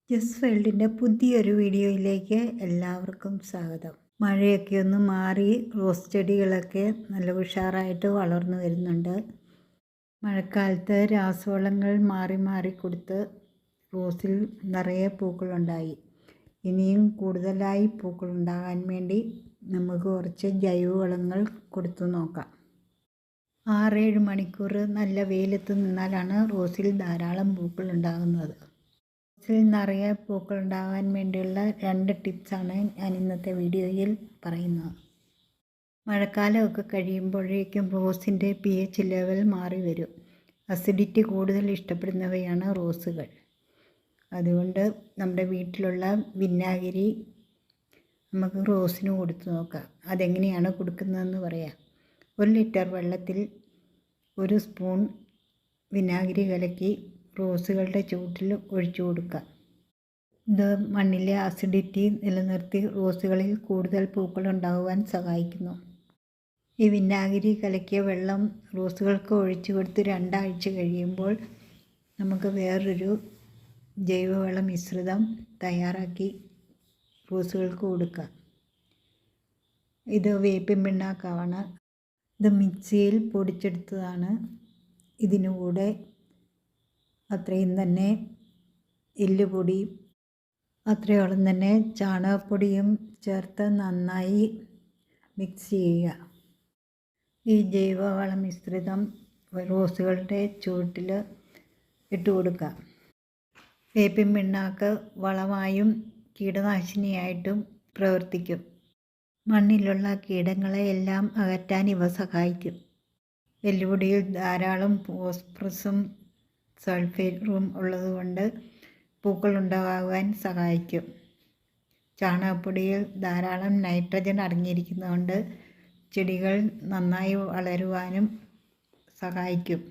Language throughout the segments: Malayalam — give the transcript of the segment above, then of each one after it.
ജസ് വേൾഡിൻ്റെ പുതിയൊരു വീഡിയോയിലേക്ക് എല്ലാവർക്കും സ്വാഗതം. മഴയൊക്കെ ഒന്ന് മാറി റോസ് ചെടികളൊക്കെ നല്ല ഉഷാറായിട്ട് വളർന്നു വരുന്നുണ്ട്. മഴക്കാലത്ത് രാസവളങ്ങൾ മാറി മാറി കൊടുത്ത് റോസിൽ നിറയെ പൂക്കളുണ്ടായി. ഇനിയും കൂടുതലായി പൂക്കളുണ്ടാകാൻ വേണ്ടി നമുക്ക് കുറച്ച് ജൈവവളങ്ങൾ കൊടുത്തു നോക്കാം. 6-7 മണിക്കൂർ നല്ല വെയിലത്ത് നിന്നാലാണ് റോസിൽ ധാരാളം പൂക്കൾ ഉണ്ടാകുന്നത്. റോസിൽ നിറയെ പൂക്കൾ ഉണ്ടാകാൻ വേണ്ടിയുള്ള 2 ടിപ്സാണ് ഞാൻ ഇന്നത്തെ വീഡിയോയിൽ പറയുന്നത്. മഴക്കാലമൊക്കെ കഴിയുമ്പോഴേക്കും റോസിൻ്റെ pH ലെവൽ മാറി വരും. അസിഡിറ്റി കൂടുതൽ ഇഷ്ടപ്പെടുന്നവയാണ് റോസുകൾ. അതുകൊണ്ട് നമ്മുടെ വീട്ടിലുള്ള വിനാഗിരി നമുക്ക് റോസിന് കൊടുത്തു നോക്കാം. അതെങ്ങനെയാണ് കൊടുക്കുന്നതെന്ന് പറയാം. 1 ലിറ്റർ വെള്ളത്തിൽ 1 സ്പൂൺ വിനാഗിരി കലക്കി റോസുകളുടെ ചുവട്ടിൽ ഒഴിച്ചു കൊടുക്കുക. ഇത് മണ്ണിലെ അസിഡിറ്റി നിലനിർത്തി റോസുകളിൽ കൂടുതൽ പൂക്കൾ ഉണ്ടാകുവാൻ സഹായിക്കുന്നു. ഈ വിനാഗിരി കലക്കിയ വെള്ളം റോസുകൾക്ക് ഒഴിച്ചു കൊടുത്ത് 2 ആഴ്ച കഴിയുമ്പോൾ നമുക്ക് വേറൊരു ജൈവവള മിശ്രിതം തയ്യാറാക്കി റോസുകൾക്ക് കൊടുക്കാം. ഇത് വേപ്പിൻ പിണ്ണാക്കാണ്. ഇത് മിക്സിയിൽ പൊടിച്ചെടുത്തതാണ്. ഇതിനു കൂടെ അത്രയും തന്നെ എല്ലുപൊടി, അത്രയോളം തന്നെ ചാണകപ്പൊടിയും ചേർത്ത് നന്നായി മിക്സ് ചെയ്യുക. ഈ ജൈവവള മിശ്രിതം റോസുകളുടെ ചുവട്ടിൽ ഇട്ട് കൊടുക്കുക. വേപ്പിൻ പിണ്ണാക്ക് വളമായും കീടനാശിനിയായിട്ടും പ്രവർത്തിക്കും. മണ്ണിലുള്ള കീടങ്ങളെ എല്ലാം അകറ്റാൻ ഇവ സഹായിക്കും. എല്ലുപൊടിയിൽ ധാരാളം ഫോസ്ഫറസും സൾഫേറ്റും ഉള്ളതുകൊണ്ട് പൂക്കൾ ഉണ്ടാകാൻ സഹായിക്കും. ചാണകപ്പൊടിയിൽ ധാരാളം നൈട്രജൻ അടങ്ങിയിരിക്കുന്നതുകൊണ്ട് ചെടികൾ നന്നായി വളരുവാനും സഹായിക്കും.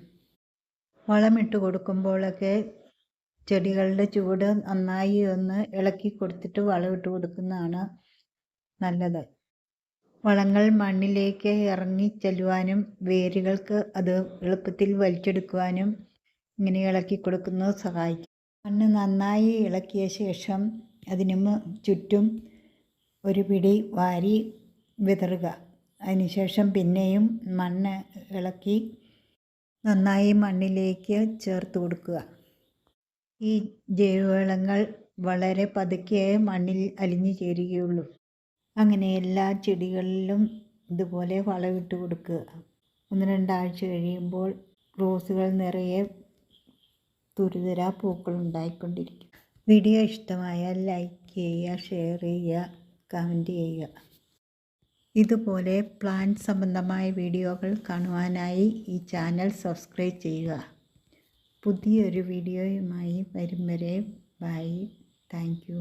വളമിട്ട് കൊടുക്കുമ്പോഴൊക്കെ ചെടികളുടെ ചുവട് നന്നായി ഒന്ന് ഇളക്കി കൊടുത്തിട്ട് വളമിട്ട് കൊടുക്കുന്നതാണ് നല്ലത്. വളങ്ങൾ മണ്ണിലേക്ക് ഇറങ്ങി ചെല്ലുവാനും വേരുകൾക്ക് അത് എളുപ്പത്തിൽ വലിച്ചെടുക്കുവാനും ഇങ്ങനെ ഇളക്കി കൊടുക്കുന്നത് സഹായിക്കും. മണ്ണ് നന്നായി ഇളക്കിയ ശേഷം അതിന് ചുറ്റും ഒരു പിടി വാരി വിതറുക. അതിനുശേഷം പിന്നെയും മണ്ണ് ഇളക്കി നന്നായി മണ്ണിലേക്ക് ചേർത്ത് കൊടുക്കുക. ഈ ജൈവവളങ്ങൾ വളരെ പതുക്കെ മണ്ണിൽ അലിഞ്ഞു ചേരുകയുള്ളൂ. അങ്ങനെ എല്ലാ ചെടികളിലും ഇതുപോലെ വളമിട്ട് കൊടുക്കുക. 1-2 ആഴ്ച കഴിയുമ്പോൾ റോസുകൾ നിറയെ തുരുതുരാ പൂക്കൾ ഉണ്ടായിക്കൊണ്ടിരിക്കും. വീഡിയോ ഇഷ്ടമായാൽ ലൈക്ക് ചെയ്യുക, ഷെയർ ചെയ്യുക, കമൻറ്റ് ചെയ്യുക. ഇതുപോലെ പ്ലാന്റ് സംബന്ധമായ വീഡിയോകൾ കാണുവാനായി ഈ ചാനൽ സബ്സ്ക്രൈബ് ചെയ്യുക. പുതിയൊരു വീഡിയോയുമായി വരും വരെ ബൈ. Thank you.